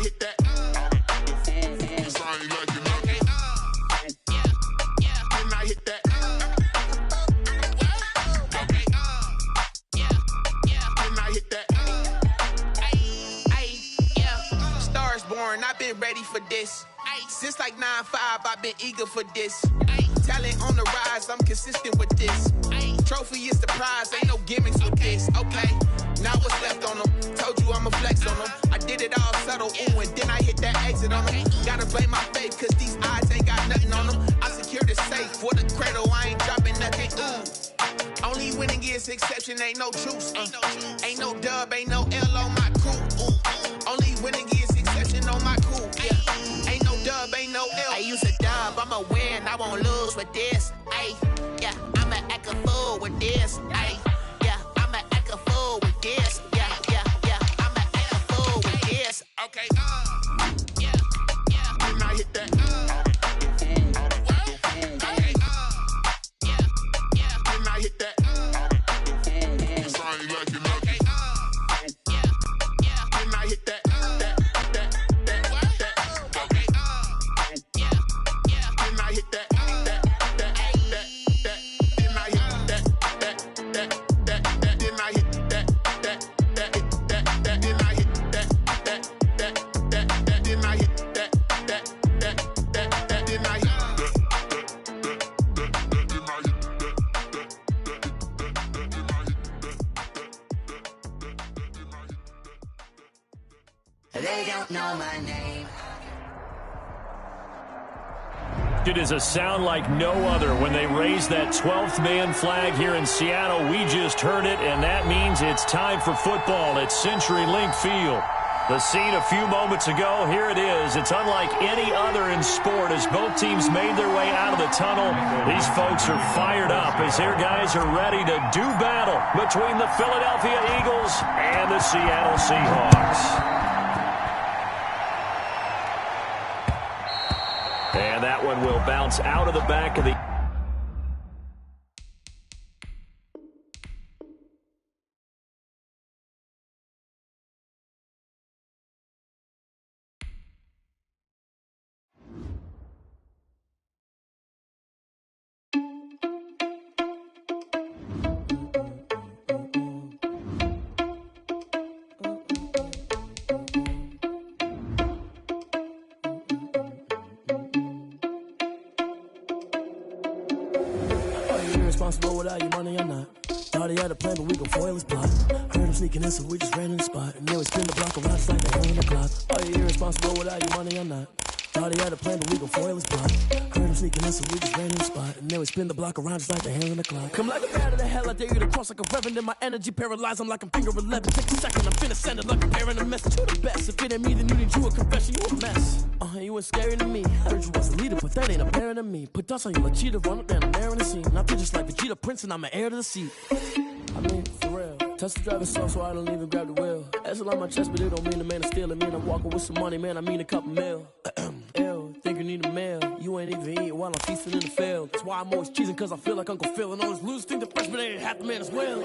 hit that. I've been ready for this. Since like 9-5, I've been eager for this. Talent on the rise, I'm consistent with this. Trophy is the prize, ain't no gimmicks with this. Okay, now what's left on them? Told you I'ma flex on them. I did it all subtle, ooh, and then I hit that exit on them. Gotta blame my faith, cause these eyes ain't got nothing on them. I secured the safe for the cradle, I ain't dropping nothing, ooh. Only winning is exception, ain't no truce. Ain't no dub, ain't no L on my crew. Ooh. Only winning is exception on my crew. Yeah. Ain't no dub, ain't no L. I use a dub, I'ma win, I won't lose with this. Ay, yeah, I'ma act a fool with this. Ay, yeah, I'ma act a fool with this. Yeah, yeah, yeah, I'ma act a fool with this. Okay, yeah, yeah. Then I hit that. Okay, yeah, yeah. Then I hit that. They don't know my name. It is a sound like no other when they raise that 12th man flag here in Seattle. We just heard it, and that means it's time for football at CenturyLink Field. The scene a few moments ago, here it is. It's unlike any other in sport as both teams made their way out of the tunnel. These folks are fired up as their guys are ready to do battle between the Philadelphia Eagles and the Seattle Seahawks. And that one will bounce out of the back of the... Responsible without your money or not. Thought he had a plan, but we gon' foil his plot. Heard him sneaking in, so we just ran in the spot. And then we spin the block around just like the hell in the clock. Are you irresponsible without your money or not? Thought he had a plan, but we gon' foil his plot. Heard him sneaking in, so we just ran in the spot. And then we spin the block around just like the hell in the clock. Come like a bat of the hell, I dare you to cross like a reverend. In my energy paralyzed, I'm like I'm finger 11. Take a second, I'm finna send it like a parent a message. You the best, if it ain't me, then you need you a confession. You a mess. You ain't scary to me. Heard you was a leader, but that ain't apparent to me. Put dust on you like cheetah, run up down the air in the scene. I feel just like Vegeta Prince, and I'm an heir to the seat. I mean, for real. Touch the driver's soft, so I don't even grab the wheel. That's on my chest, but it don't mean the man is stealing. Mean I'm walking with some money, man. I mean a couple mil. Ew, think you need a meal. You ain't even eating while I'm feasting in the field. That's why I'm always cheesing, cause I feel like Uncle Phil. And all this losers think the freshman ain't half the man as well.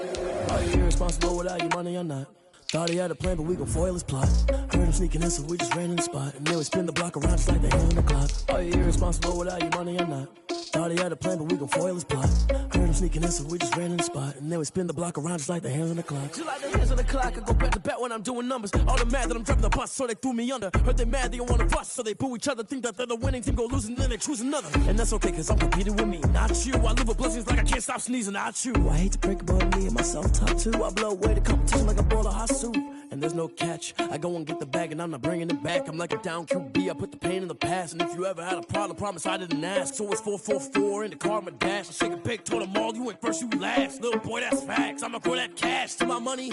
Are you irresponsible without your money or not? Thought he had a plan, but we gon' foil his plot. Heard him sneaking in, so we just ran in the spot. And then we spin the block around just like the hell in the clock. Are you irresponsible without your money or not? Thought he had a plan, but we gon' foil his plot. Heard him sneaking in, so we just ran in the spot. And then we spin the block around just like the hands on the clock. Just like the hands on the clock, I go back to back when I'm doing numbers. All the mad that I'm driving the bus, so they threw me under. Heard they mad, they don't wanna bust, so they boo each other. Think that they're the winning team, go losing, then they choose another. And that's okay, cause I'm competing with me, not you. I live with blessings like I can't stop sneezing, not you. I hate to break about me and my self-talk too. I blow away the competition like a bowl of hot soup. And there's no catch. I go and get the bag and I'm not bringing it back. I'm like a down QB, I put the pain in the past. And if you ever had a problem, promise I didn't ask. So it's 444 in the car, my dash. I shake a big, told them all, you ain't first, you last. Little boy, that's facts. I'ma pour that cash to my money.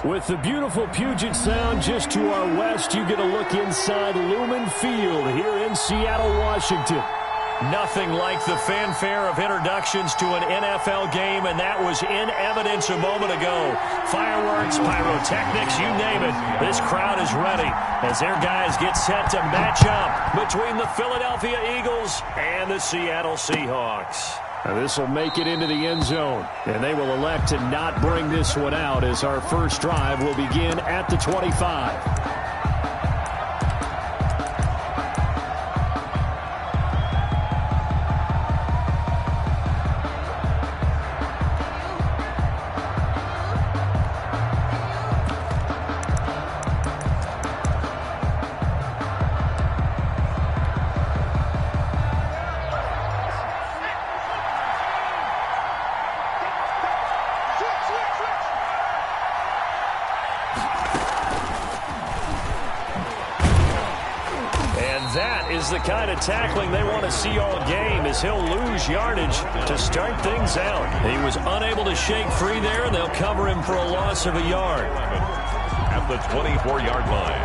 With the beautiful Puget Sound just to our west, you get a look inside Lumen Field here in Seattle, Washington. Nothing like the fanfare of introductions to an NFL game, and that was in evidence a moment ago. Fireworks, pyrotechnics, you name it. This crowd is ready as their guys get set to match up between the Philadelphia Eagles and the Seattle Seahawks. And this will make it into the end zone. And they will elect to not bring this one out as our first drive will begin at the 25. Is the kind of tackling they want to see all game as he'll lose yardage to start things out. He was unable to shake free there, and they'll cover him for a loss of a yard. At the 24-yard line.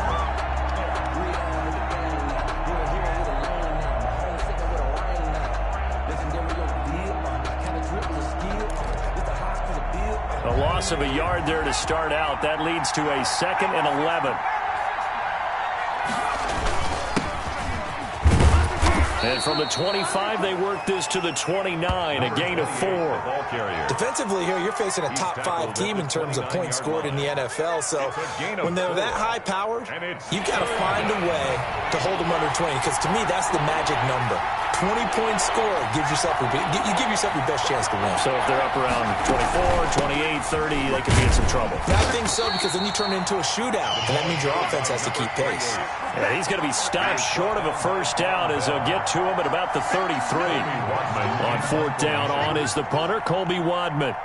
A loss of a yard there to start out. That leads to a 2nd and 11. And from the 25, they work this to the 29, a gain of 4. Defensively here, you're facing a top 5 team in terms of points scored in the NFL. So when they're that high-powered, you've got to find a way to hold them under 20. Because to me, that's the magic number. 20 points scored gives yourself you give yourself your best chance to win. So if they're up around 24, 28, 30, they could be in some trouble. I think so, because then you turn it into a shootout, and that means your offense has to keep pace. Yeah, he's going to be stopped short of a first down as they'll get to him at about the 33. On 4th down on is the punter, Colby Wadman.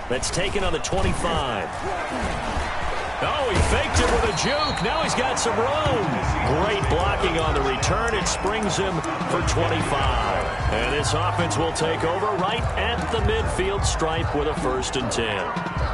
That's taken on the 25. Oh, he faked it with a juke. Now he's got some room. Great blocking on the return. It springs him for 25. And this offense will take over right at the midfield stripe with a 1st and 10.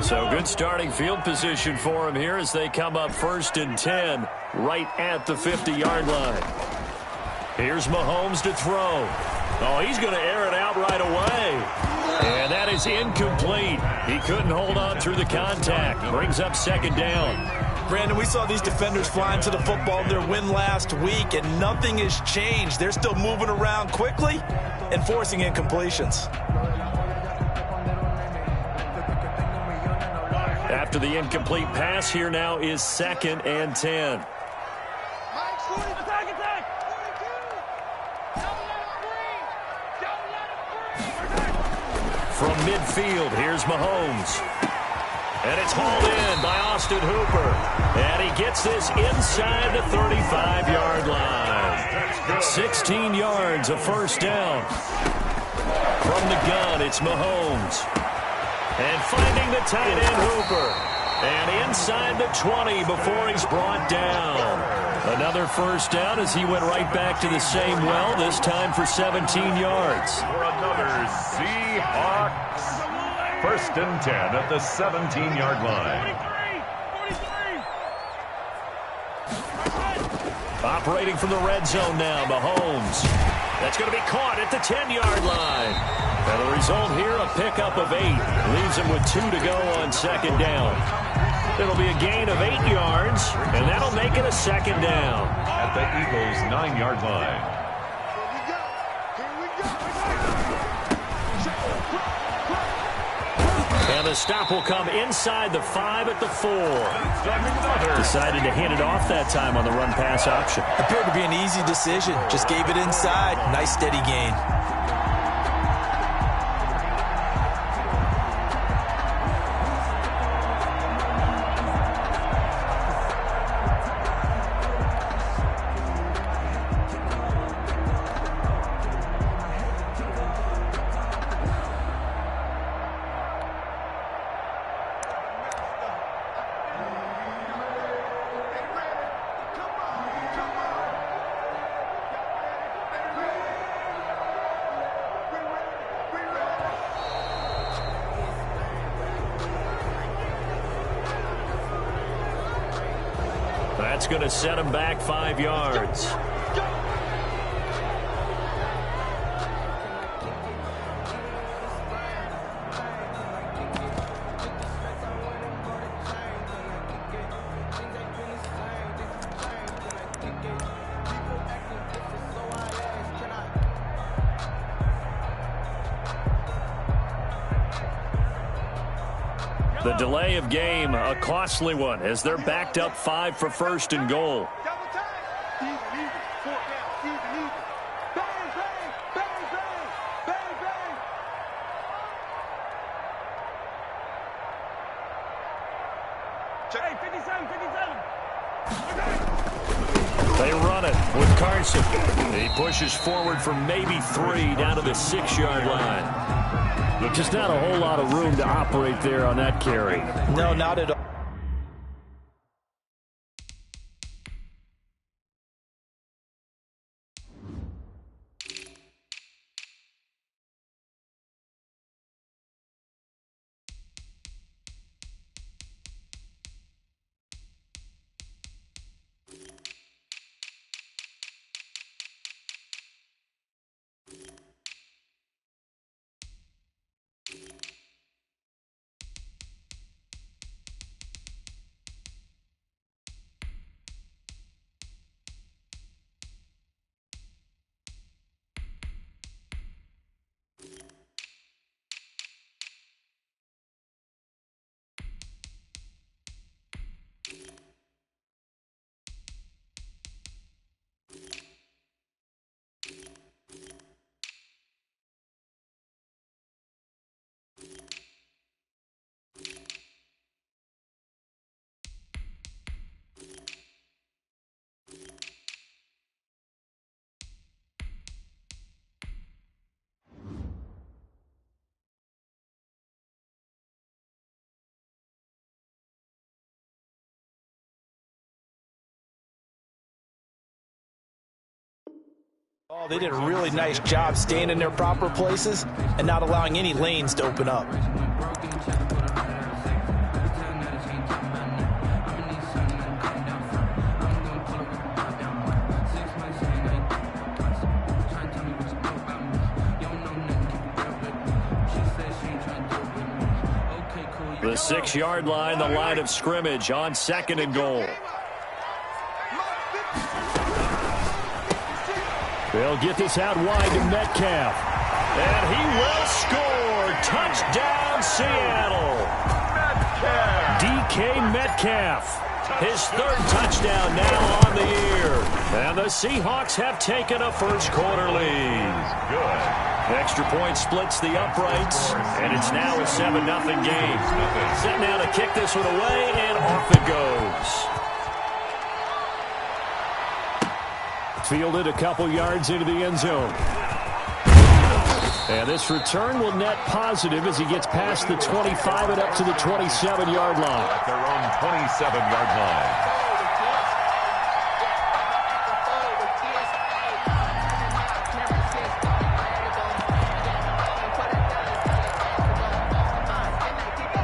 So good starting field position for him here as they come up 1st and 10 right at the 50-yard line. Here's Mahomes to throw. Oh, he's going to air it out right away. And that is incomplete. He couldn't hold on through the contact. Brings up 2nd down. Brandon, we saw these defenders flying to the football in their win last week, and nothing has changed. They're still moving around quickly and forcing incompletions. After the incomplete pass, here now is 2nd and 10. From midfield, here's Mahomes. And it's hauled in by Austin Hooper. And he gets this inside the 35-yard line. 16 yards, a 1st down. From the gun, it's Mahomes. And finding the tight end, Hooper. And inside the 20 before he's brought down. Another 1st down as he went right back to the same well, this time for 17 yards. For another Seahawks 1st and 10 at the 17-yard line. Operating from the red zone now, Mahomes. That's going to be caught at the 10-yard line. And the result here, a pickup of 8. Leaves him with 2 to go on 2nd down. It'll be a gain of 8 yards, and that'll make it a 2nd down. At the Eagles' 9-yard line. And the stop will come inside the 5 at the 4. Decided to hand it off that time on the run-pass option. Appeared to be an easy decision. Just gave it inside. Nice steady gain. going to set him back 5 yards. The delay of game, a costly one, as they're backed up 5 for first and goal. They run it with Carson. He pushes forward for maybe 3 down to the 6-yard line. Just not a whole lot of room to operate there on that carry. No, not at all. Oh, they did a really nice job staying in their proper places and not allowing any lanes to open up. The 6-yard line, the line of scrimmage on 2nd and goal. They'll get this out wide to Metcalf. And he will score. Touchdown, Seattle. DK Metcalf. His 3rd touchdown now on the year. And the Seahawks have taken a first-quarter lead. Good. Extra point splits the uprights, and it's now a 7-0 game. Set now to kick this one away, and off it goes. Fielded a couple yards into the end zone. And this return will net positive as he gets past the 25 and up to the 27-yard line. At their own 27-yard line.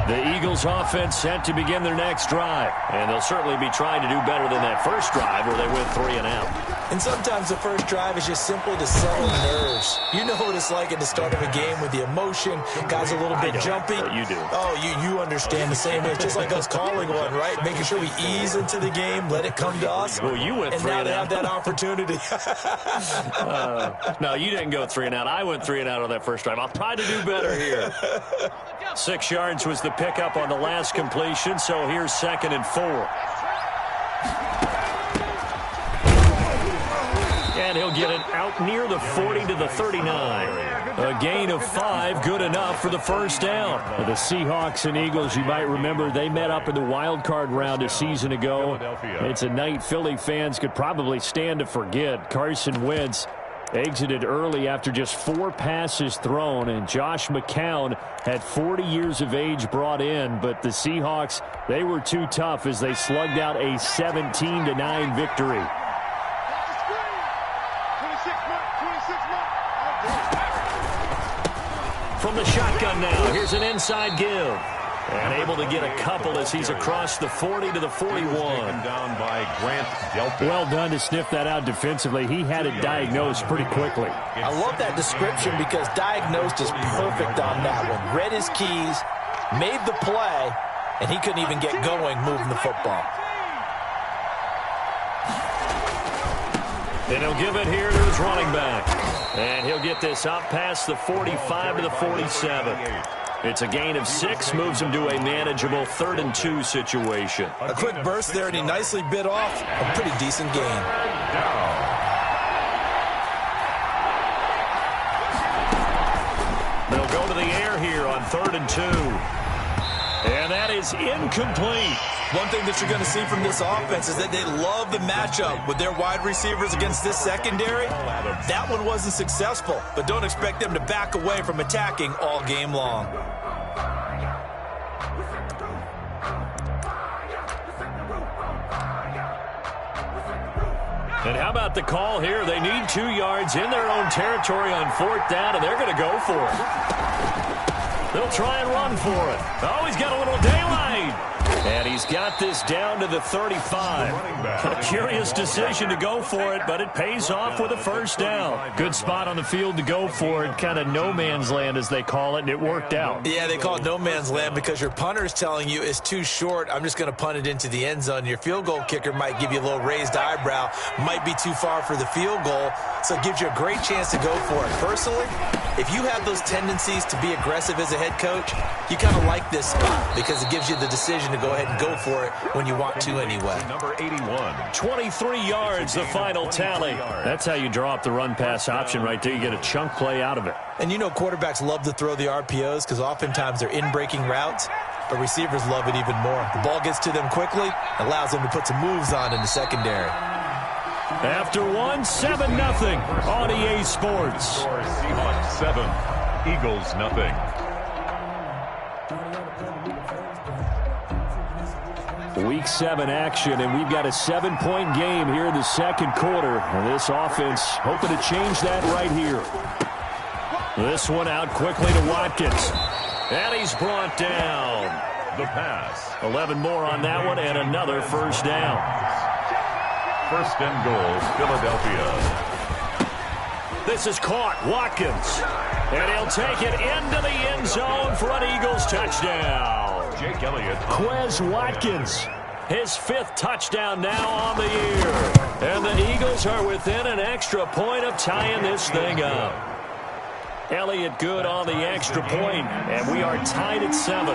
The Eagles offense set to begin their next drive. And they'll certainly be trying to do better than that first drive where they went 3 and out. And sometimes the first drive is just simply to settle nerves. You know what it's like at the start of a game with the emotion. Guys a little bit jumpy. You do. Oh, you understand the same way. It's just like us calling one, right? Making sure we ease into the game, let it come to us. Well, you went 3 and out. And now they have that opportunity. No, you didn't go 3 and out. I went 3 and out on that first drive. I'll try to do better here. 6 yards was the pickup on the last completion, so here's 2nd and 4. And he'll get it out near the 40 to the 39. A gain of 5, good enough for the first down. The Seahawks and Eagles, you might remember, they met up in the wild card round a season ago. It's a night Philly fans could probably stand to forget. Carson Wentz exited early after just 4 passes thrown, and Josh McCown had 40 years of age brought in, but the Seahawks, they were too tough as they slugged out a 17-9 victory. From the shotgun now, here's an inside give. And able to get a couple as he's across the 40 to the 41. Down by Grant Delpit. Well done to sniff that out defensively. He had it diagnosed pretty quickly. I love that description because diagnosed is perfect on that one. Read his keys, made the play, and he couldn't even get going moving the football. And he'll give it here to his running back. And he'll get this up past the 45 to the 47. It's a gain of 6, moves him to a manageable 3rd and 2 situation. A quick burst there, and he nicely bit off a pretty decent gain. They'll go to the air here on 3rd and 2. And that is incomplete. One thing that you're going to see from this offense is that they love the matchup with their wide receivers against this secondary. That one wasn't successful, but don't expect them to back away from attacking all game long. And how about the call here? They need 2 yards in their own territory on 4th down, and they're going to go for it. They'll try and run for it. Oh, he's got a little daylight. And he's got this down to the 35. A curious decision to go for it, but it pays off with a 1st down. Good spot on the field to go for it. Kind of no man's land, as they call it, and it worked out. Yeah, they call it no man's land because your punter is telling you it's too short. I'm just going to punt it into the end zone. Your field goal kicker might give you a little raised eyebrow. Might be too far for the field goal, so it gives you a great chance to go for it. Personally, if you have those tendencies to be aggressive as a head coach, you kind of like this spot because it gives you the decision to go ahead and go for it when you want to anyway. Number 81. 23 yards, the final tally. That's how you draw up the run-pass option right there. You get a chunk play out of it. And you know quarterbacks love to throw the RPOs because oftentimes they're in-breaking routes, but receivers love it even more. The ball gets to them quickly, allows them to put some moves on in the secondary. After 7-0 on EA Sports. Seahawks 7, Eagles nothing. Week 7 action, and we've got a 7-point game here in the second quarter. And this offense hoping to change that right here. This one out quickly to Watkins. And he's brought down. The pass. 11 more on that one, and another 1st down. 1st and goal, Philadelphia. This is caught. Watkins. And he'll take it into the end zone for an Eagles touchdown. Jake Elliott. Quez Watkins, his 5th touchdown now on the year. And the Eagles are within an extra point of tying this thing up. Elliott good on the extra point, and we are tied at 7.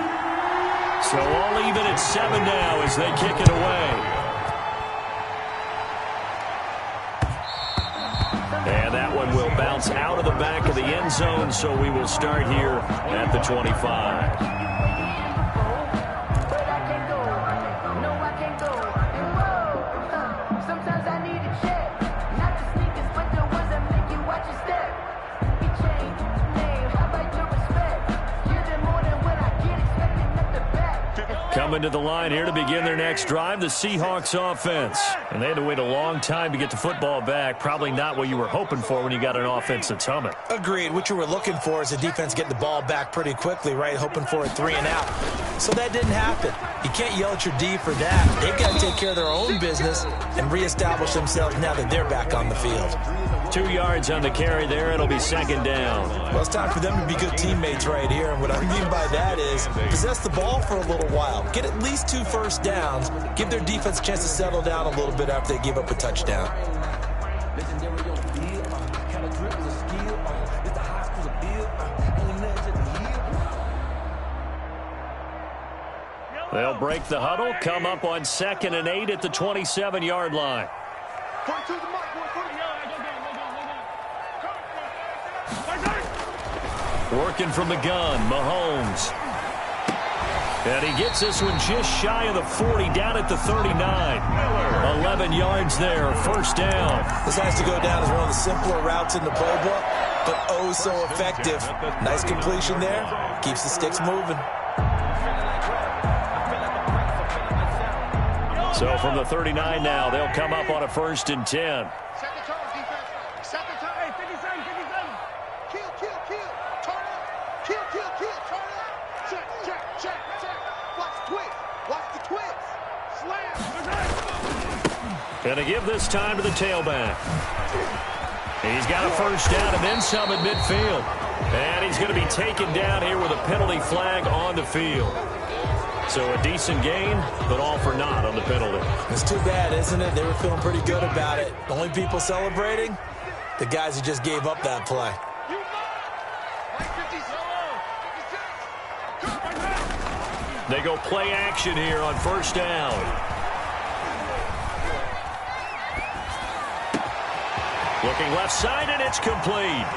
So all even at 7 now as they kick it away. And that one will bounce out of the back of the end zone, so we will start here at the 25. Coming to the line here to begin their next drive, the Seahawks offense. And they had to wait a long time to get the football back. Probably not what you were hoping for when you got an offense that's humming. Agreed. What you were looking for is the defense getting the ball back pretty quickly, right? Hoping for a 3 and out. So that didn't happen. You can't yell at your D for that. They've got to take care of their own business and reestablish themselves now that they're back on the field. 2 yards on the carry there. It'll be 2nd down. Well, it's time for them to be good teammates right here. And what I mean by that is possess the ball for a little while. Get at least 2 first downs. Give their defense a chance to settle down a little bit after they give up a touchdown. They'll break the huddle, come up on 2nd and 8 at the 27-yard line. Working from the gun, Mahomes. And he gets this one just shy of the 40, down at the 39. 11 yards there, 1st down. This has to go down as one of the simpler routes in the playbook, but oh so effective. Nice completion there, keeps the sticks moving. So from the 39 now, they'll come up on a 1st and 10. Going to give this time to the tailback. He's got a first down and then some at midfield. And he's going to be taken down here with a penalty flag on the field. So a decent gain, but all for naught on the penalty. It's too bad, isn't it? They were feeling pretty good about it. The only people celebrating, the guys who just gave up that play. They go play action here on first down. Looking left side, and it's complete.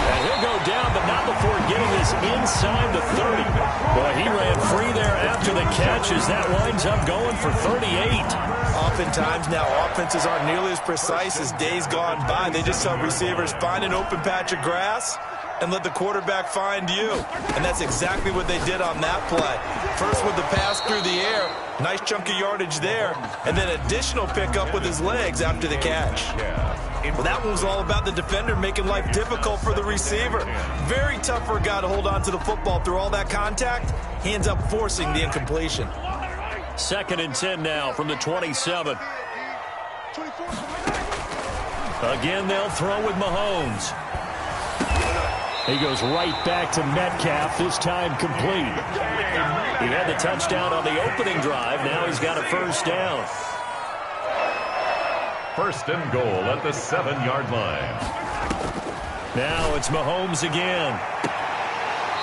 And he'll go down, but not before getting this inside the 30. Boy, he ran free there after the catch as that winds up going for 38. Oftentimes now, offenses aren't nearly as precise as days gone by. They just tell receivers, find an open patch of grass and let the quarterback find you. And that's exactly what they did on that play. First with the pass through the air, nice chunk of yardage there, and then additional pickup with his legs after the catch. Well, that one was all about the defender making life difficult for the receiver. Very tough for a guy to hold on to the football through all that contact. He ends up forcing the incompletion. 2nd and 10 now from the 27. Again, they'll throw with Mahomes. He goes right back to Metcalf, this time complete. He had the touchdown on the opening drive. Now he's got a first down. 1st and goal at the 7-yard line. Now it's Mahomes again.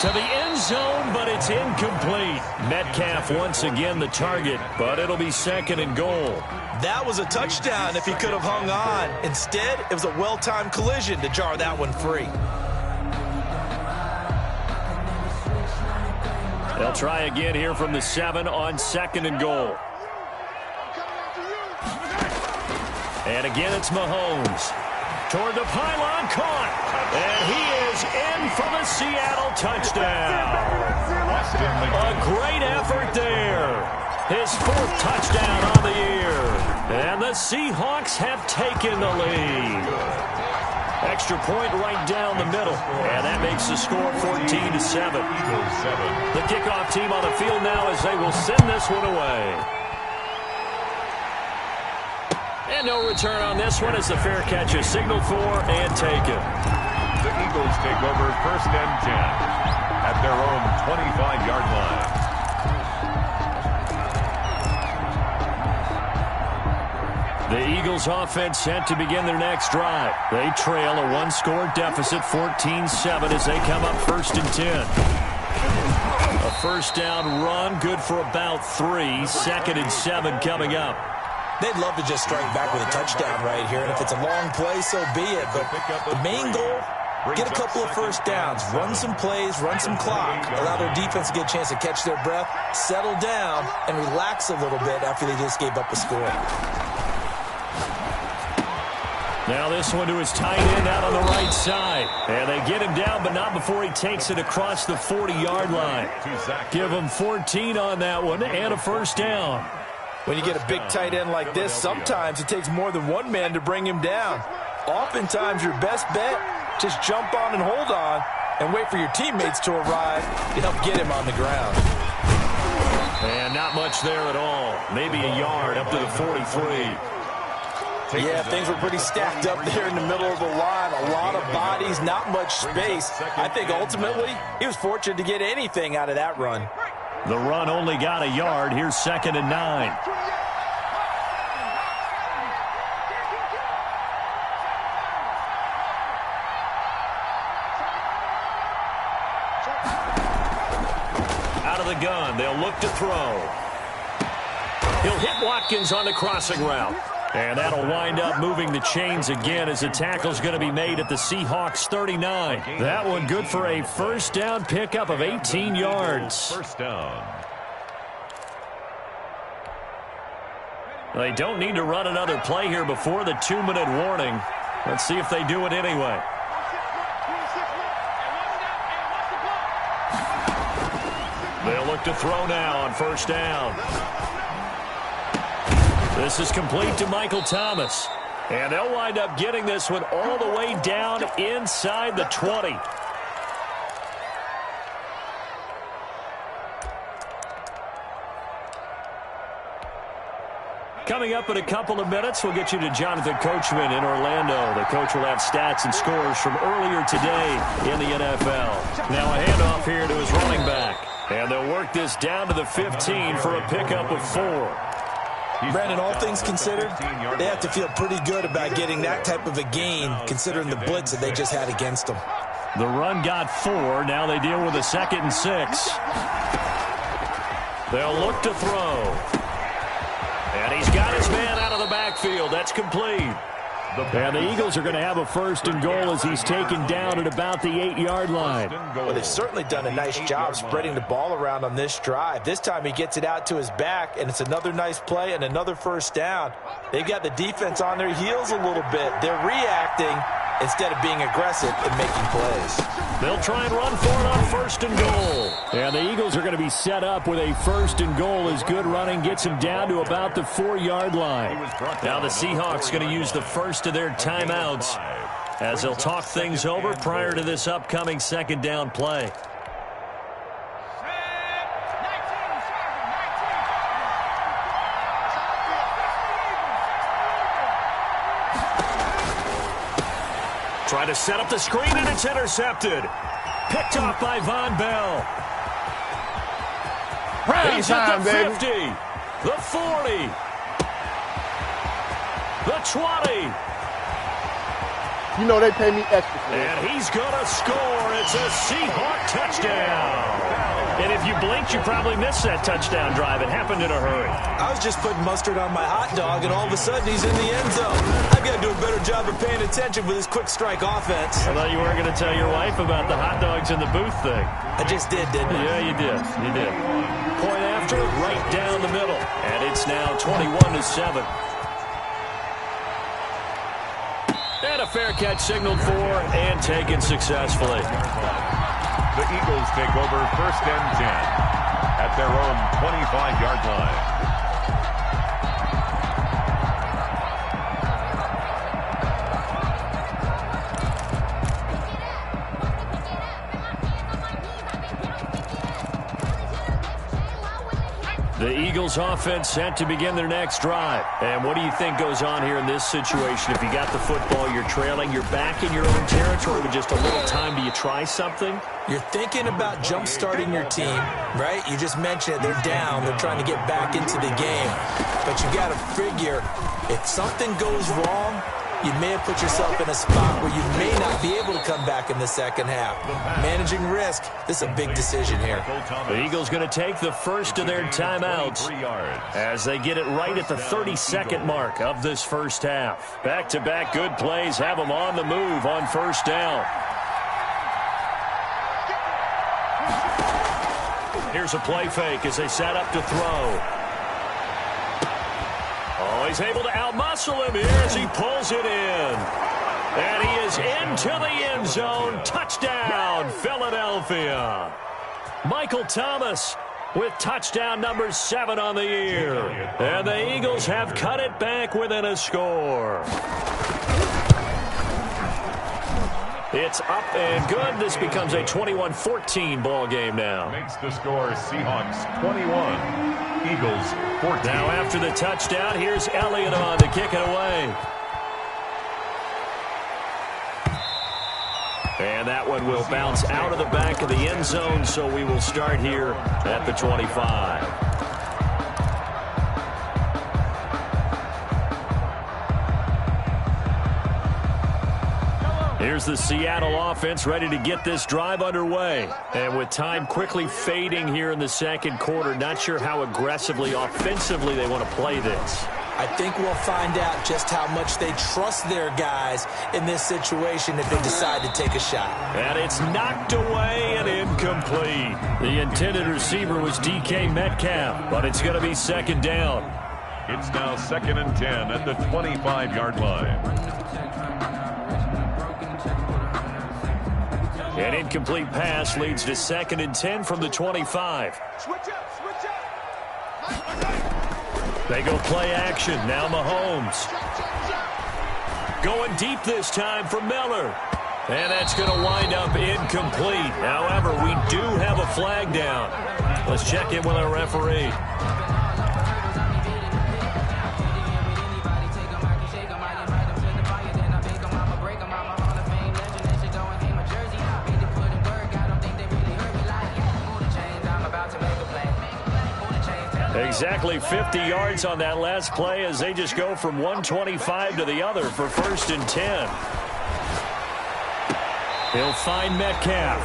To the end zone, but it's incomplete. Metcalf once again the target, but it'll be 2nd and goal. That was a touchdown if he could have hung on. Instead, it was a well-timed collision to jar that one free. They'll try again here from the 7 on 2nd and goal. And again, it's Mahomes. Toward the pylon, caught. And he is in for the Seattle touchdown. A great effort there. His 4th touchdown on the year. And the Seahawks have taken the lead. Extra point right down the middle. And that makes the score 14-7. The kickoff team on the field now as they will send this one away. And no return on this one as the fair catch is signaled for and taken. The Eagles take over 1st and 10 at their own 25-yard line. The Eagles offense set to begin their next drive. They trail a 1-score deficit 14-7 as they come up 1st and 10. A first down run good for about 3. 2nd and 7 coming up. They'd love to just strike back with a touchdown right here, and if it's a long play, so be it. But the main goal, get a couple of first downs, run some plays, run some clock, allow their defense to get a chance to catch their breath, settle down, and relax a little bit after they just gave up a score. Now this one to his tight end out on the right side. And they get him down, but not before he takes it across the 40-yard line. Give him 14 on that one and a first down. When you get a big tight end like this, sometimes it takes more than one man to bring him down. Oftentimes, your best bet, just jump on and hold on and wait for your teammates to arrive to help get him on the ground. And not much there at all. Maybe a yard up to the 43. Yeah, things were pretty stacked up there in the middle of the line. A lot of bodies, not much space. I think ultimately he was fortunate to get anything out of that run. The run only got a yard. Here's 2nd and 9. Out of the gun, they'll look to throw. He'll hit Watkins on the crossing route. And that'll wind up moving the chains again as the tackle's going to be made at the Seahawks 39. That one good for a first down pickup of 18 yards. First down. They don't need to run another play here before the 2-minute warning. Let's see if they do it anyway. They'll look to throw now on first down. This is complete to Michael Thomas. And they'll wind up getting this one all the way down inside the 20. Coming coming up in a couple of minutes. We'll get you to Jonathan Coachman in Orlando. The coach will have stats and scores from earlier today in the NFL. Now a handoff here to his running back. And they'll work this down to the 15 for a pickup of 4. Brandon, all things considered, they have to feel pretty good about getting that type of a gain, considering the blitz that they just had against them. The run got 4. Now they deal with a 2nd and 6. They'll look to throw. And he's got his man out of the backfield. That's complete. And the Eagles are going to have a 1st and goal as he's taken down at about the 8-yard line. Well, they've certainly done a nice job spreading the ball around on this drive. This time he gets it out to his back, and it's another nice play and another 1st down. They've got the defense on their heels a little bit. They're reacting instead of being aggressive and making plays. They'll try and run for it on 1st and goal. And the Eagles are going to be set up with a 1st and goal as good running gets him down to about the 4-yard line. Now the Seahawks going to use the first of their timeouts as they'll talk things over prior to this upcoming 2nd down play. Try to set up the screen, and it's intercepted. Picked off by Von Bell. He's at the 50, the 40, the 20. You know they pay me extra for that. And he's going to score. It's a Seahawk touchdown. And if you blinked, you probably missed that touchdown drive. It happened in a hurry. I was just putting mustard on my hot dog, and all of a sudden he's in the end zone. I've got to do a better job of paying attention with this quick strike offense. I thought you weren't going to tell your wife about the hot dogs in the booth thing. I just did, didn't I? Yeah, you did. You did. Point after, right down the middle. And it's now 21-7. And a fair catch signaled for and taken successfully. The Eagles take over 1st and 10 at their own 25-yard line. The Eagles offense set to begin their next drive. And what do you think goes on here in this situation? If you got the football, you're trailing, you're back in your own territory with just a little time. Do you try something? You're thinking about jump-starting your team, right? You just mentioned it. They're down. They're trying to get back into the game. But you got to figure, if something goes wrong, you may have put yourself in a spot where you may not be able to come back in the 2nd half. Managing risk, this is a big decision here. The Eagles going to take the first of their timeouts as they get it right at the 32nd mark of this 1st half. Back-to-back good plays have them on the move on 1st down. Here's a play fake as they set up to throw. Oh, he's able to outmuscle him here as he pulls it in. And he is into the end zone. Touchdown, Philadelphia. Michael Thomas with touchdown number 7 on the year. And the Eagles have cut it back within a score. It's up and good. This becomes a 21-14 ball game now. Makes the score Seahawks 21. Eagles 14. Now after the touchdown, here's Elliott on to kick it away. And that one will bounce out of the back of the end zone, so we will start here at the 25. Here's the Seattle offense ready to get this drive underway. And with time quickly fading here in the 2nd quarter, not sure how aggressively, offensively they want to play this. I think we'll find out just how much they trust their guys in this situation if they decide to take a shot. And it's knocked away and incomplete. The intended receiver was DK Metcalf, but it's going to be 2nd down. It's now 2nd and 10 at the 25-yard line. An incomplete pass leads to 2nd and 10 from the 25. They go play action. Now Mahomes. Going deep this time for Miller. And that's going to wind up incomplete. However, we do have a flag down. Let's check in with our referee. Exactly 50 yards on that last play as they just go from 125 to the other for 1st and 10. He'll find Metcalf.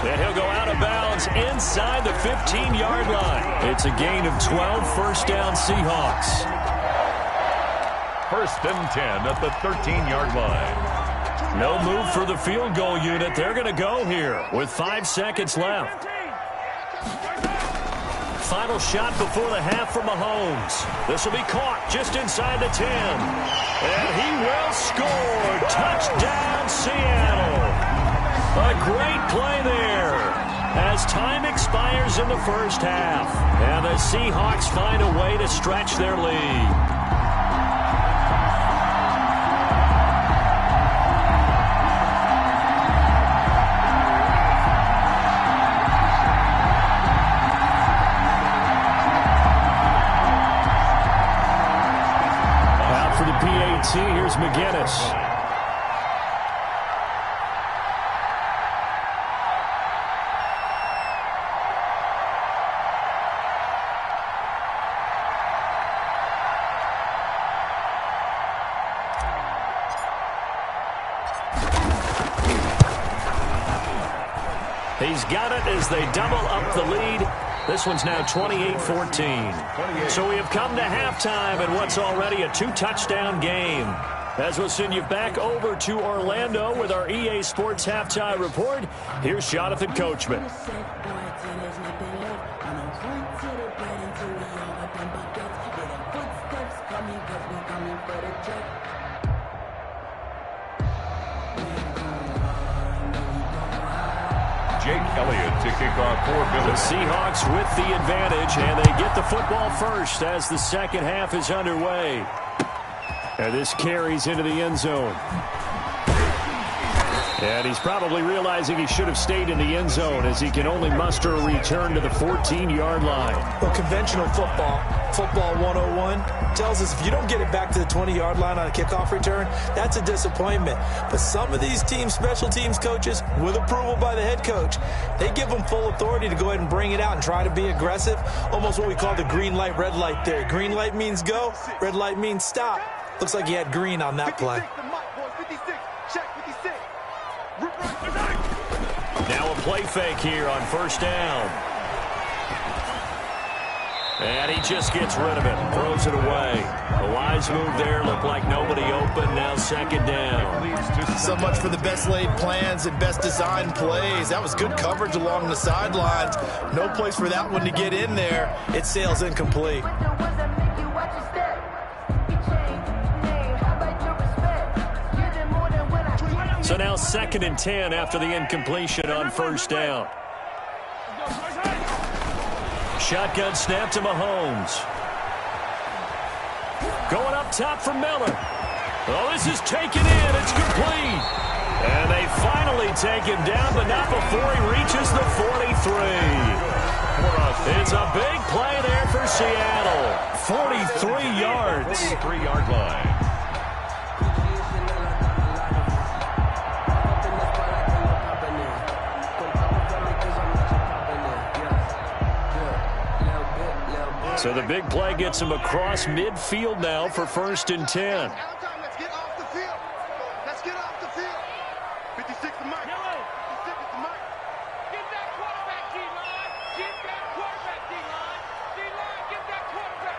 And he'll go out of bounds inside the 15-yard line. It's a gain of 12, 1st down Seahawks. 1st and 10 at the 13-yard line. No move for the field goal unit. They're going to go here with 5 seconds left. Final shot before the half for Mahomes. This will be caught just inside the 10. And he will score. Touchdown, Seattle. A great play there as time expires in the 1st half. And the Seahawks find a way to stretch their lead. Here's McGinnis. He's got it as they double up the lead. This one's now 28-14. So we have come to halftime in what's already a 2-touchdown game. As we'll send you back over to Orlando with our EA Sports Halftime Report, here's Jonathan Coachman. Jake Elliott to kick off for Billy. The Seahawks with the advantage, and they get the football first as the second half is underway. And this carries into the end zone. And he's probably realizing he should have stayed in the end zone as he can only muster a return to the 14-yard line. Well, conventional football 101, tells us if you don't get it back to the 20-yard line on a kickoff return, that's a disappointment. But some of these special teams coaches, with approval by the head coach, they give them full authority to go ahead and bring it out and try to be aggressive, almost what we call the green light, red light theory. Green light means go, red light means stop. Looks like he had green on that play. Now a play fake here on 1st down. And he just gets rid of it, throws it away. A wise move there, looked like nobody open, now 2nd down. So much for the best laid plans and best designed plays. That was good coverage along the sidelines. No place for that one to get in there. It sails incomplete. So now 2nd and 10 after the incompletion on 1st down. Shotgun snap to Mahomes. Going up top for Miller. Oh, this is taken in. It's complete. And they finally take him down, but not before he reaches the 43. It's a big play there for Seattle. 43 yards. 43-yard line. So the big play gets him across midfield now for 1st and 10. Let's get off the field. Let's get off the field. 56 to Mike. 56 to Mike. Get that quarterback, D-line. Get that quarterback, D-line. D-line, get that quarterback.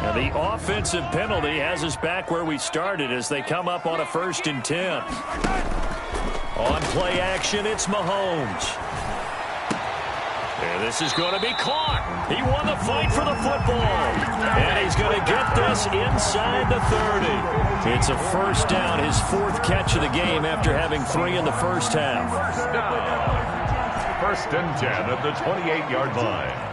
The offensive penalty has us back where we started as they come up on a 1st and 10. On play action, it's Mahomes. And this is going to be caught. He won the fight for the football. And he's going to get this inside the 30. It's a 1st down, his 4th catch of the game after having 3 in the 1st half. 1st and 10 at the 28-yard line.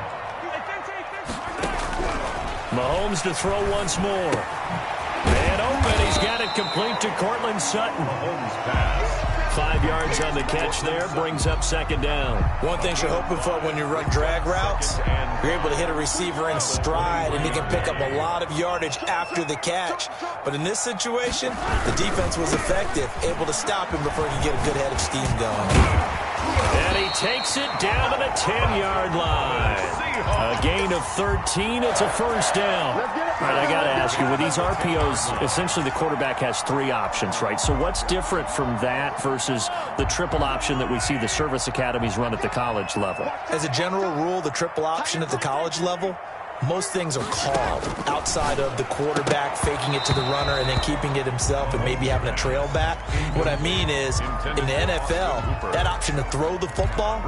Mahomes to throw once more. And open, he's got it complete to Cortland Sutton. Mahomes pass. 5 yards on the catch there. Brings up second down. One thing you're hoping for when you run drag routes, you're able to hit a receiver in stride, and he can pick up a lot of yardage after the catch. But in this situation, the defense was effective, able to stop him before he could get a good head of steam going. And he takes it down to the 10-yard line. A gain of 13. It's a first down. All right, I got to ask you, with these RPOs, essentially the quarterback has 3 options, right? So what's different from that versus the triple option that we see the service academies run at the college level? As a general rule, the triple option at the college level, most things are called outside of the quarterback faking it to the runner and then keeping it himself and maybe having a trail back. What I mean is, in the NFL, that option to throw the football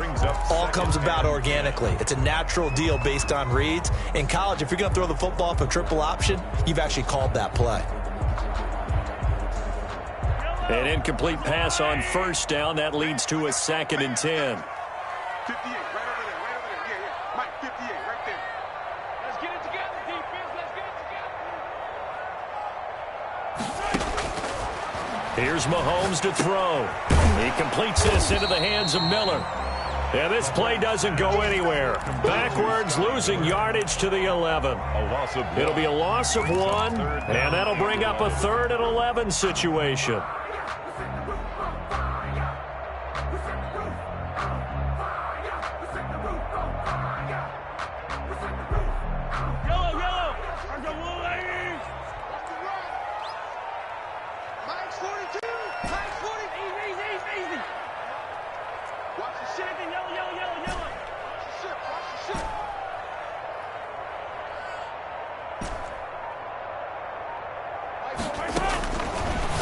all comes about organically. It's a natural deal based on reads. In college, if you're going to throw the football for triple option, you've actually called that play. An incomplete pass on first down. That leads to a 2nd and 10. 58, right over there, right over there. Yeah. Mike, 58, right there. Let's get it together, defense. Let's get it together. Here's Mahomes to throw. He completes this into the hands of Miller. And this play doesn't go anywhere. Backwards, losing yardage to the 11. It'll be a loss of 1, and that'll bring up a 3rd and 11 situation.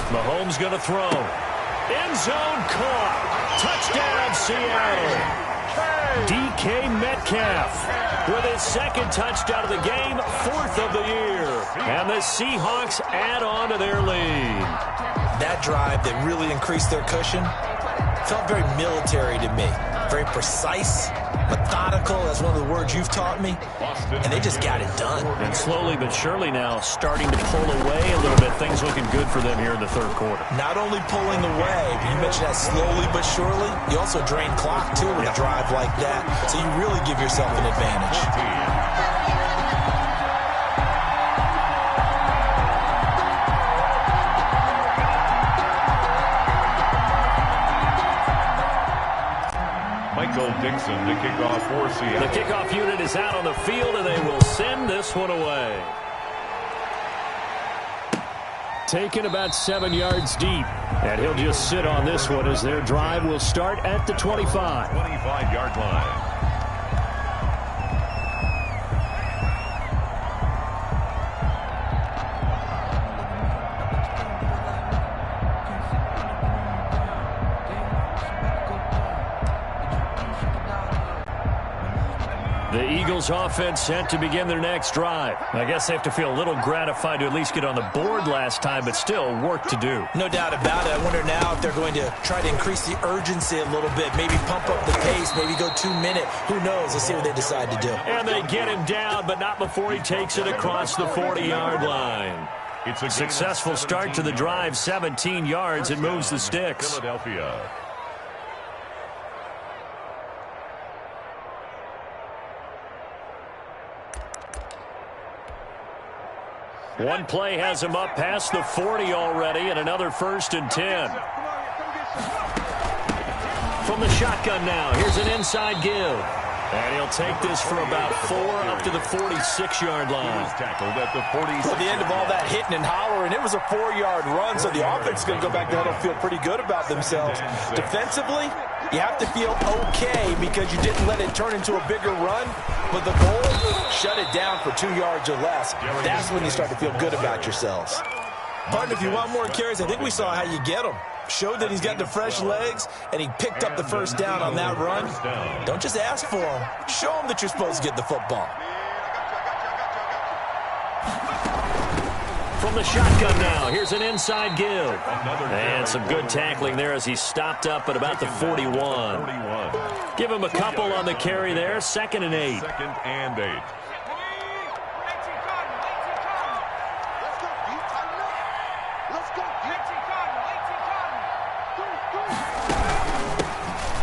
Mahomes going to throw. End zone caught. Touchdown, Seattle. DK Metcalf with his 2nd touchdown of the game, 4th of the year. And the Seahawks add on to their lead. That drive that really increased their cushion felt very military to me. Very precise, methodical, that's one of the words you've taught me. And they just got it done. And slowly but surely now starting to pull away a little bit. Things looking good for them here in the 3rd quarter. Not only pulling away, but you mentioned that slowly but surely, you also drain clock too with a drive like that. So you really give yourself an advantage. Dixon to kick off for Seattle. The kickoff unit is out on the field, and they will send this one away. Taken about 7 yards deep, and he'll just sit on this one as their drive will start at the 25. 25-yard line. The Eagles offense set to begin their next drive. I guess they have to feel a little gratified to at least get on the board last time, but still work to do. No doubt about it. I wonder now if they're going to try to increase the urgency a little bit, maybe pump up the pace, maybe go 2-minute. Who knows? Let's see what they decide to do. And they get him down, but not before he takes it across the 40-yard line. It's a successful start to the drive, 17 yards, and moves the sticks. Philadelphia. One play has him up past the 40 already, and another 1st and 10. From the shotgun now, here's an inside give. And he'll take this for about 4 up to the 46-yard line. Tackled at the 46. At the end of all that hitting and hollering, it was a 4-yard run, so the offense is going to go back there and feel pretty good about themselves. Defensively, you have to feel okay because you didn't let it turn into a bigger run. But the goal, shut it down for 2 yards or less. That's when you start to feel good about yourselves. Partner, if you want more carries, I think we saw how you get them. Showed that he's got the fresh legs, and he picked up the 1st down on that run. Don't just ask for him. Show him that you're supposed to get the football. From the shotgun now, here's an inside give. And some good tackling there as he stopped up at about the 41. Give him a couple on the carry there, 2nd and 8. 2nd and 8.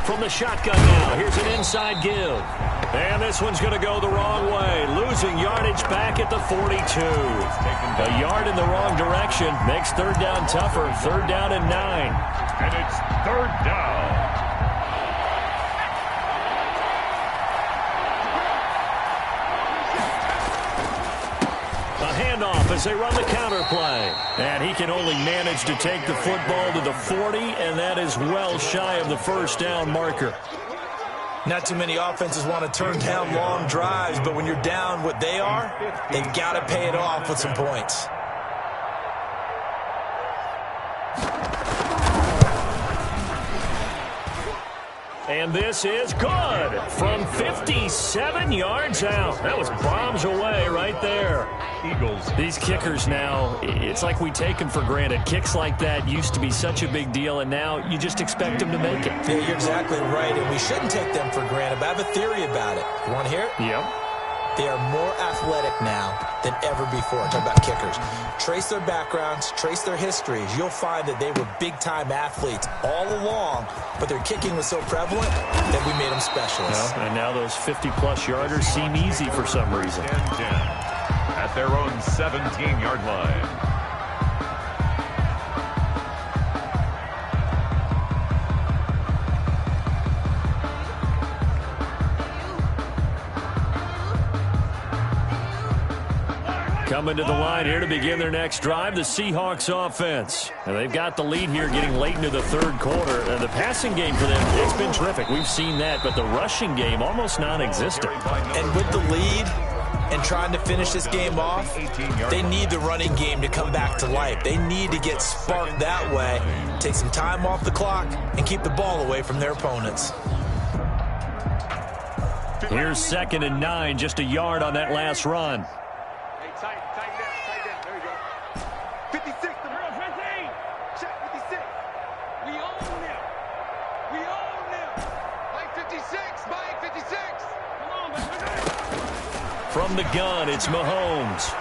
From the shotgun now, here's an inside give. And this one's going to go the wrong way. Losing yardage back at the 42. A yard in the wrong direction makes third down tougher. Third down and 9. And it's third down. Handoff as they run the counter play. And he can only manage to take the football to the 40, and that is well shy of the first down marker. Not too many offenses want to turn down long drives, but when you're down what they are, they've got to pay it off with some points. And this is good from 57 yards out. That was bombs away right there. Eagles. These kickers now, it's like we take them for granted. Kicks like that used to be such a big deal, and now you just expect them to make it. Yeah, you're exactly right, and we shouldn't take them for granted, but I have a theory about it. You want to hear it? Yep. They are more athletic now than ever before. I'm talking about kickers. Trace their backgrounds, trace their histories. You'll find that they were big-time athletes all along, but their kicking was so prevalent that we made them specialists. And now those 50-plus yarders seem easy for some reason. 10-10 at their own 17-yard line. Coming to the line here to begin their next drive, the Seahawks offense. And they've got the lead here getting late into the third quarter. The passing game for them, it's been terrific. We've seen that, but the rushing game almost non-existent. And with the lead and trying to finish this game off, they need the running game to come back to life. They need to get sparked that way, take some time off the clock, and keep the ball away from their opponents. Here's 2nd and 9, just a yard on that last run. Tighten down. There you go. 56, the real 15. Check 56. We own them. Mike 56. Come on, man. From the gun, it's Mahomes.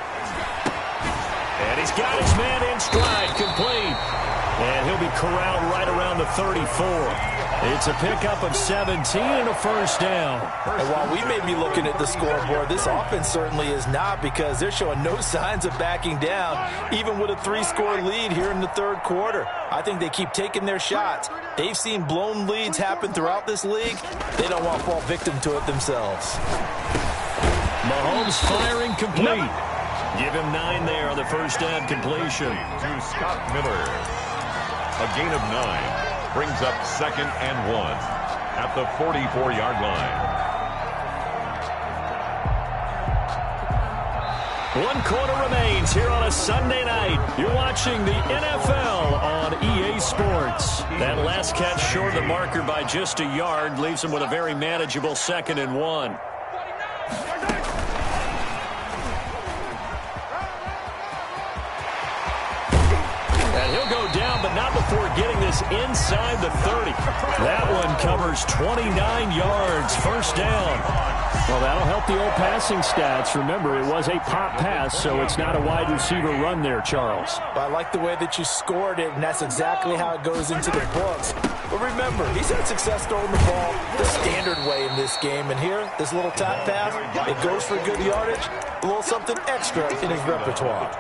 And he's got his man in stride, complete. And he'll be corralled right around the 34. It's a pickup of 17 and a first down. And while we may be looking at the scoreboard, this offense certainly is not, because they're showing no signs of backing down, even with a 3-score lead here in the third quarter. I think they keep taking their shots. They've seen blown leads happen throughout this league. They don't want to fall victim to it themselves. Mahomes firing complete. Give him 9 there on the first down completion. To Scott Miller. A gain of 9. Brings up 2nd and 1 at the 44-yard line. 1 quarter remains here on a Sunday night. You're watching the NFL on EA Sports. That last catch short of the marker by just a yard leaves him with a very manageable 2nd and 1. He'll go down, but not before getting this inside the 30. That one covers 29 yards. First down. Well, that'll help the old passing stats. Remember, it was a pop pass, so it's not a wide receiver run there, Charles. I like the way that you scored it, and that's exactly how it goes into the books. But remember, he's had success throwing the ball the standard way in this game. And here, this little tap pass, it goes for good yardage. A little something extra in his repertoire.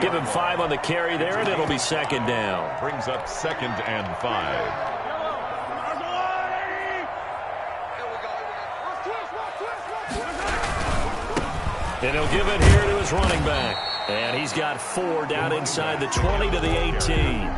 Give him 5 on the carry there, and it'll be 2nd down. Brings up 2nd and 5. And he'll give it here to his running back. And he's got 4 down inside the 20 to the 18.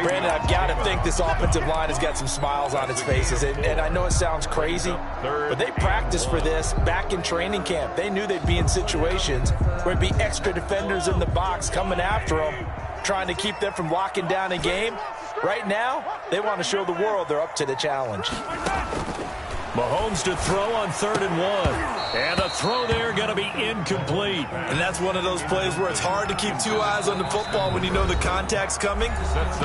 Brandon, I've got to think this offensive line has got some smiles on its faces. And I know it sounds crazy, but they practiced for this back in training camp. They knew they'd be in situations where there'd be extra defenders in the box coming after them, trying to keep them from locking down a game. Right now, they want to show the world they're up to the challenge. Mahomes to throw on 3rd and 1. And a throw there going to be incomplete. And that's one of those plays where it's hard to keep 2 eyes on the football when you know the contact's coming,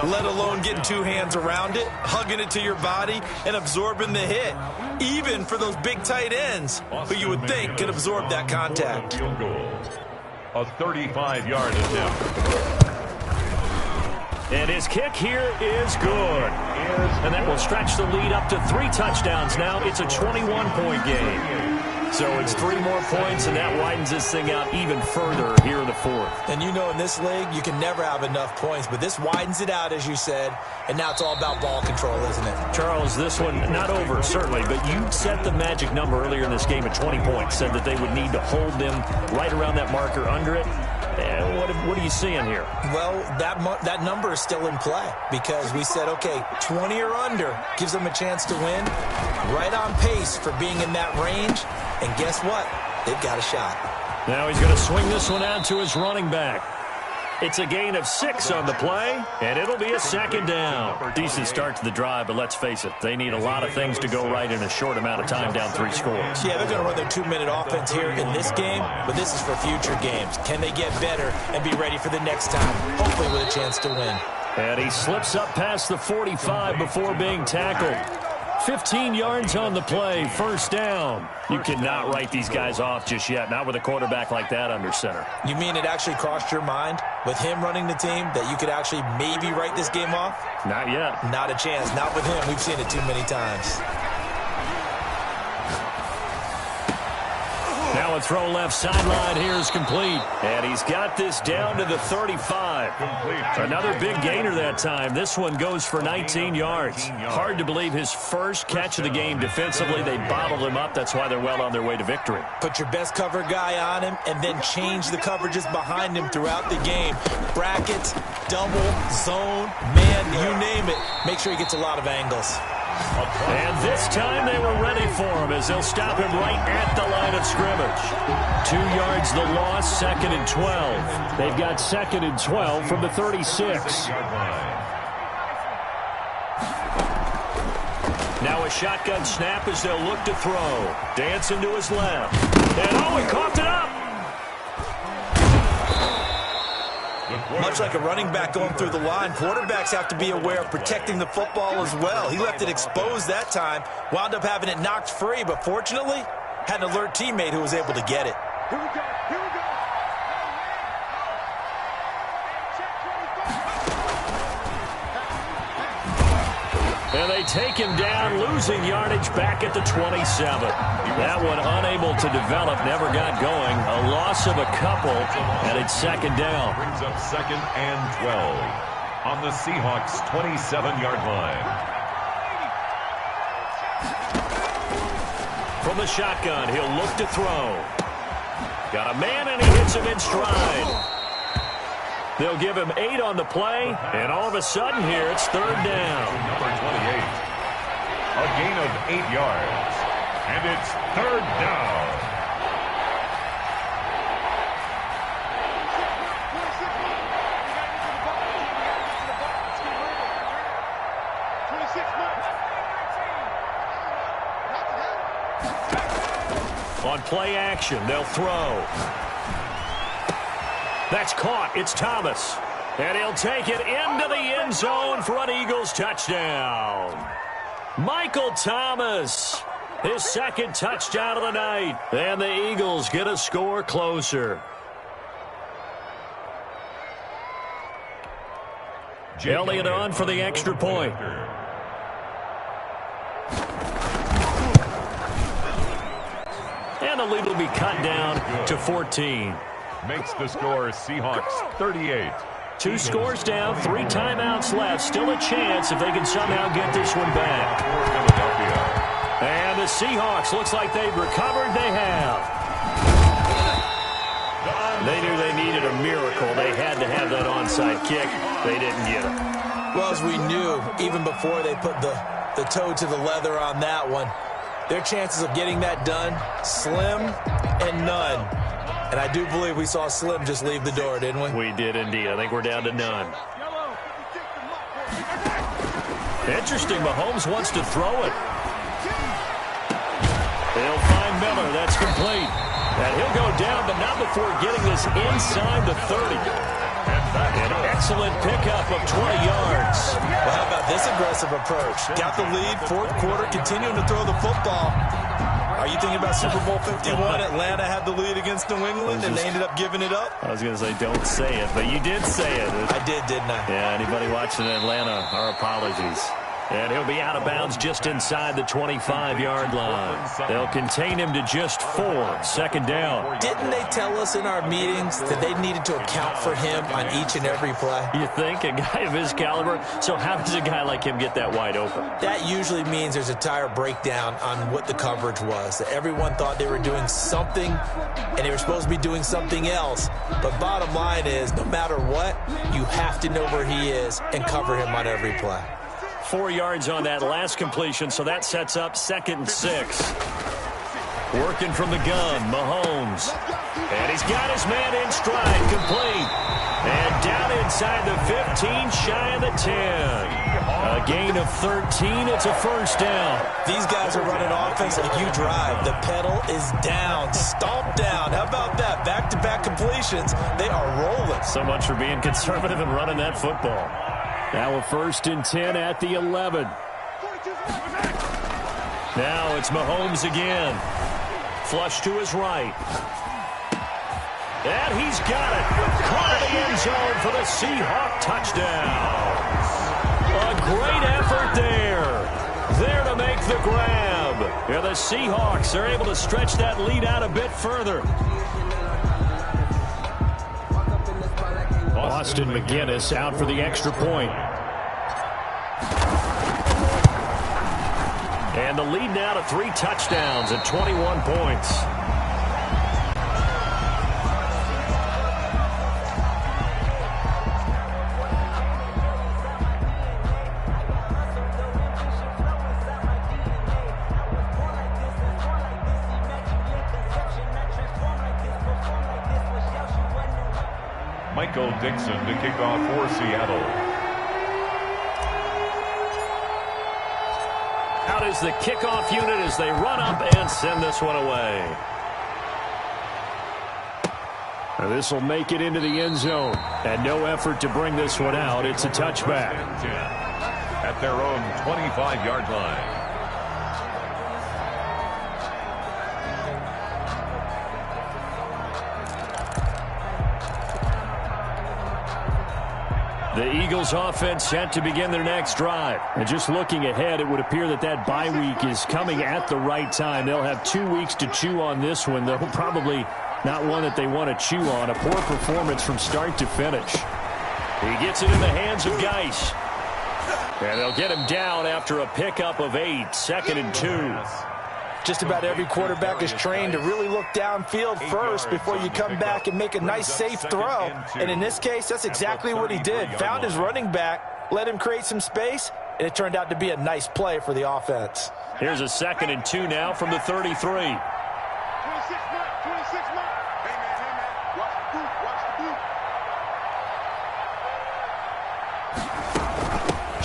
let alone getting 2 hands around it, hugging it to your body, and absorbing the hit, even for those big tight ends who you would think could absorb that contact. A 35-yard attempt. And his kick here is good. And that will stretch the lead up to 3 touchdowns now. It's a 21-point game. So it's 3 more points, and that widens this thing out even further here in the 4th. And you know in this league, you can never have enough points, but this widens it out, as you said, and now it's all about ball control, isn't it? Charles, this one not over, certainly, but you set the magic number earlier in this game at 20 points, said that they would need to hold them right around that marker under it. What are you seeing here? Well, that number is still in play because we said, okay, 20 or under gives them a chance to win. Right on pace for being in that range. And guess what? They've got a shot. Now he's going to swing this one out to his running back. It's a gain of 6 on the play, and it'll be a 2nd down. Decent start to the drive, but let's face it, they need a lot of things to go right in a short amount of time down 3 scores. Yeah, they're going to run their 2-minute offense here in this game, but this is for future games. Can they get better and be ready for the next time, hopefully with a chance to win? And he slips up past the 45 before being tackled. 15 yards on the play, 1st down. You cannot write these guys off just yet, not with a quarterback like that under center. You mean it actually crossed your mind with him running the team that you could actually maybe write this game off? Not yet. Not a chance. Not with him. We've seen it too many times. Now a throw left sideline here is complete. And he's got this down to the 35. Another big gainer that time. This one goes for 19 yards. Hard to believe his first catch of the game defensively. They bottled him up. That's why they're well on their way to victory. Put your best cover guy on him and then change the coverages behind him throughout the game. Brackets, double, zone, man, you name it. Make sure he gets a lot of angles. And this time they were ready for him as they'll stop him right at the line of scrimmage. 2 yards the loss, 2nd and 12. They've got 2nd and 12 from the 36. Now a shotgun snap as they'll look to throw. Dancing to his left. And he coughed it up. Much like a running back going through the line, quarterbacks have to be aware of protecting the football as well. He left it exposed that time, wound up having it knocked free, but fortunately, had an alert teammate who was able to get it. Here we go. Here we go. And they take him down, losing yardage back at the 27. That one unable to develop, never got going. A loss of a couple, and it's 2nd down. Brings up 2nd and 12 on the Seahawks' 27-yard line. From the shotgun, he'll look to throw. Got a man, and he hits him in stride. They'll give him 8 on the play, and all of a sudden here, it's 3rd down. Number 28, a gain of 8 yards, and it's 3rd down. On play action, they'll throw. That's caught. It's Thomas. And he'll take it into the end zone for an Eagles touchdown. Michael Thomas, his 2nd touchdown of the night. And the Eagles get a score closer. Elliott on for the extra point. And the lead will be cut down to 14. Makes the score Seahawks 38. 2 scores down, 3 timeouts left. Still a chance if they can somehow get this one back. And the Seahawks, looks like they've recovered. They have. They knew they needed a miracle. They had to have that onside kick. They didn't get it. Well, as we knew, even before they put the toe to the leather on that one, their chances of getting that done, slim and none. And I do believe we saw Slim just leave the door, didn't we? We did indeed. I think we're down to none. Interesting. Mahomes wants to throw it. They'll find Miller. That's complete. And he'll go down, but not before getting this inside the 30. An excellent pickup of 20 yards. Well, how about this aggressive approach? Got the lead, fourth quarter, continuing to throw the football. Are you thinking about Super Bowl 51? Atlanta had the lead against New England, and they ended up giving it up? I was going to say don't say it, but you did say it. I did, didn't I? Yeah, anybody watching Atlanta, our apologies. And he'll be out of bounds just inside the 25-yard line. They'll contain him to just 4, second down. Didn't they tell us in our meetings that they needed to account for him on each and every play? You think? A guy of his caliber? So how does a guy like him get that wide open? That usually means there's a tire breakdown on what the coverage was. That everyone thought they were doing something, and they were supposed to be doing something else. But bottom line is, no matter what, you have to know where he is and cover him on every play. 4 yards on that last completion, so that sets up 2nd and 6. Working from the gun, Mahomes. And he's got his man in stride, complete. And down inside the 15, shy of the 10. A gain of 13, it's a first down. These guys are running offense like you drive. The pedal is down, stomp down. How about that? Back-to-back completions. They are rolling. So much for being conservative and running that football. Now a 1st and 10 at the 11. Now it's Mahomes again. Flush to his right. And he's got it. Caught in the end zone for the Seahawk touchdown. A great effort there. There to make the grab. Yeah, the Seahawks are able to stretch that lead out a bit further. Austin McGinnis out for the extra point. And the lead now to 3 touchdowns and 21 points. Michael Dixon to kick off for Seattle. Out is the kickoff unit as they run up and send this one away. Now this will make it into the end zone. And no effort to bring this one out. It's a touchback. At their own 25-yard line. The Eagles offense set to begin their next drive. And just looking ahead, it would appear that that bye week is coming at the right time. They'll have 2 weeks to chew on this one, though probably not one that they want to chew on. A poor performance from start to finish. He gets it in the hands of Geis. And they'll get him down after a pickup of 8, 2nd and 2. Just about every quarterback is trained to really look downfield first before you come back and make a nice, safe throw. And in this case, that's exactly what he did. Found his running back, let him create some space, and it turned out to be a nice play for the offense. Here's a 2nd and 2 now from the 33. 26 mark, 26 mark. Hey, man, watch the boot, watch the boot.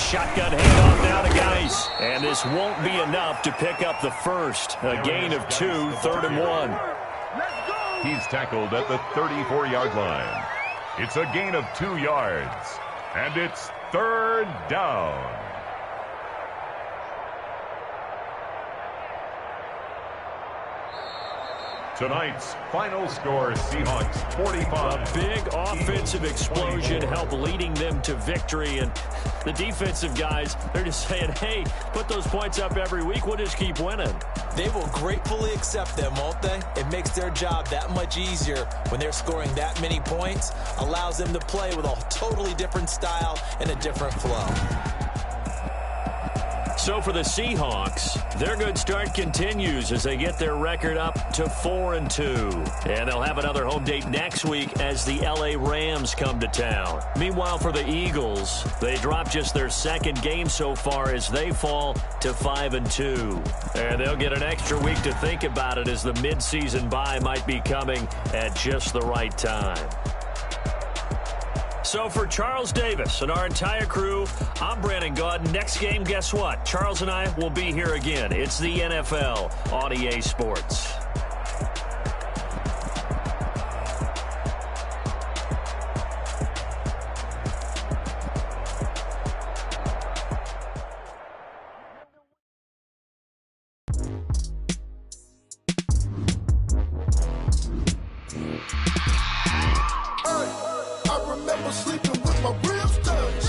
Shotgun handoff now to Geis. And this won't be enough to pick up the first. A gain of 2, 3rd and 1. He's tackled at the 34-yard line. It's a gain of 2 yards. And it's 3rd down. Tonight's final score, Seahawks 45. A big offensive explosion helped leading them to victory. And the defensive guys, they're just saying, hey, put those points up every week. We'll just keep winning. They will gratefully accept them, won't they? It makes their job that much easier when they're scoring that many points. Allows them to play with a totally different style and a different flow. So for the Seahawks, their good start continues as they get their record up to 4-2. And they'll have another home date next week as the LA Rams come to town. Meanwhile, for the Eagles, they drop just their 2nd game so far as they fall to 5-2. And they'll get an extra week to think about it as the midseason bye might be coming at just the right time. So for Charles Davis and our entire crew, I'm Brandon Gaudin. Next game, guess what? Charles and I will be here again. It's the NFL on EA Sports. remember sleeping with my ribs touched.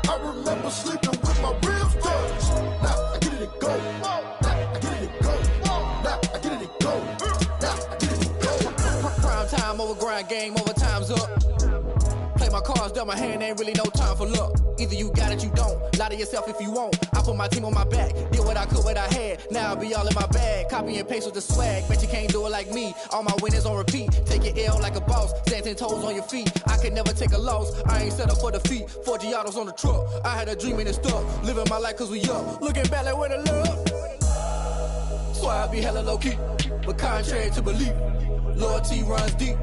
I remember sleeping with my ribs touched. Now I get it go. Now I get it go. Now I get it go. Now I get it go. Prime time over grind game, overtime's up. Play my cards, dealt my hand, ain't really no time for luck. Either you got it, you don't. Lie to yourself if you won't. I put my team on my back, did what I could, what I had. Now I'll be all in my bag. Copy and paste with the swag. Bet you can't do it like me. All my winners on repeat. Take your L like a boss. Stand 10 toes on your feet. I could never take a loss. I ain't set up for defeat. 4 Giottos on the truck. I had a dream and it stuck. Living my life cause we up. Looking back like where the love. So I be hella low key. But contrary to belief, loyalty runs deep.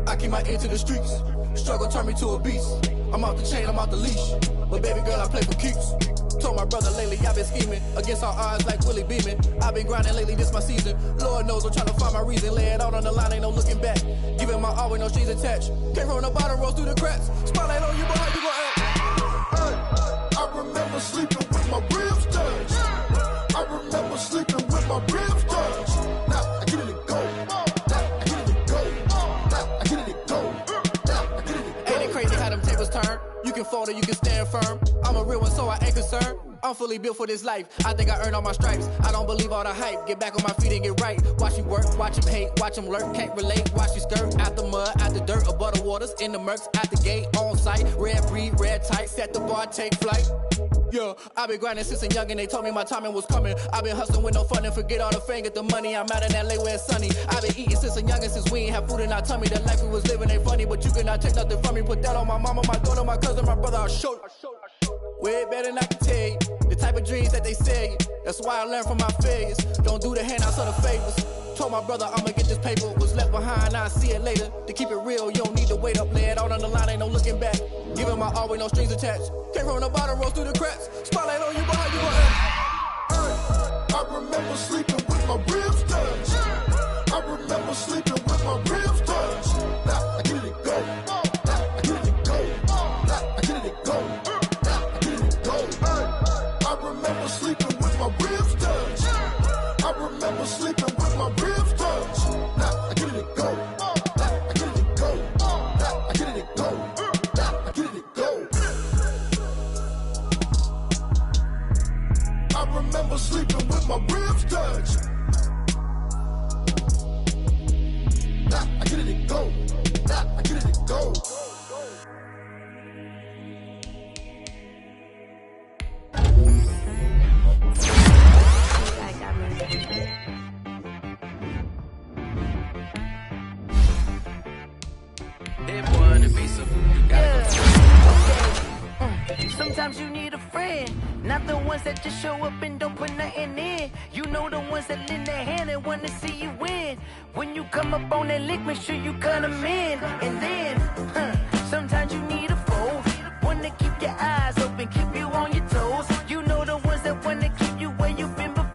I keep my ear to the streets. Struggle turned me to a beast. I'm off the chain, I'm off the leash. But baby girl, I play for keeps. Told my brother lately, I've been scheming. Against all odds like Willie Beeman. I've been grinding lately, this my season. Lord knows I'm trying to find my reason. Lay it out on the line, ain't no looking back. Giving my all with no strings attached. Came from the bottom, rose through the cracks. Spotlight on you, but how you gon' act? Hey, I remember sleeping with my ribs touched. I remember sleeping with my ribs touched. Now I get it go. Now I get it go. Now I get it go. Crazy how them tables turn. You can fold or you can stand firm. I'm a real one, so I ain't concerned. I'm fully built for this life. I think I earned all my stripes. I don't believe all the hype. Get back on my feet and get right. Watch you work, watch him hate, watch him lurk. Can't relate, watch you skirt. Out the mud, out the dirt, above the waters, in the murks, out the gate, on site. Red breed, red tight, set the bar, take flight. Yeah, I've been grinding since a young and they told me my timing was coming. I've been hustling with no fun and forget all the fame, get the money. I'm out in LA where it's sunny. I've been eating since a young and since we ain't have food in our tummy. The life we was living ain't funny, but you cannot take nothing from me. Put that on my mama, my daughter, my cousin, my brother, I'll show you. Way better than I can tell you. The type of dreams that they sell you. That's why I learned from my failures. Don't do the handouts or the favors. Told my brother I'ma get this paper. Was left behind, I'll see it later. To keep it real, you don't need to wait up. Lay it out on the line, ain't no looking back. Giving my all with no strings attached. Came from the bottom, rose through the cracks. Spotlight on you, but how you gon' act? I remember sleeping with my ribs touched. I remember sleeping with my ribs touched. Now I get it go. Now I get it go. Now I get it go. Now I get it go. I remember sleeping with my ribs touched. I remember sleeping with my ribs touched. Now I get it go. Now I get it go. Now I get it go. Now I get it go. I remember sleeping with my ribs touched. Now I get it go. Now I get it go. Sometimes you need a friend, not the ones that just show up and don't put nothing in. You know the ones that lend their hand and want to see you win. When you come up on that lick, make sure you cut them in. And then, sometimes you need a foe, one to keep your eyes open, keep you on your toes. You know the ones that want to keep you where you've been before.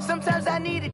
Sometimes I need it.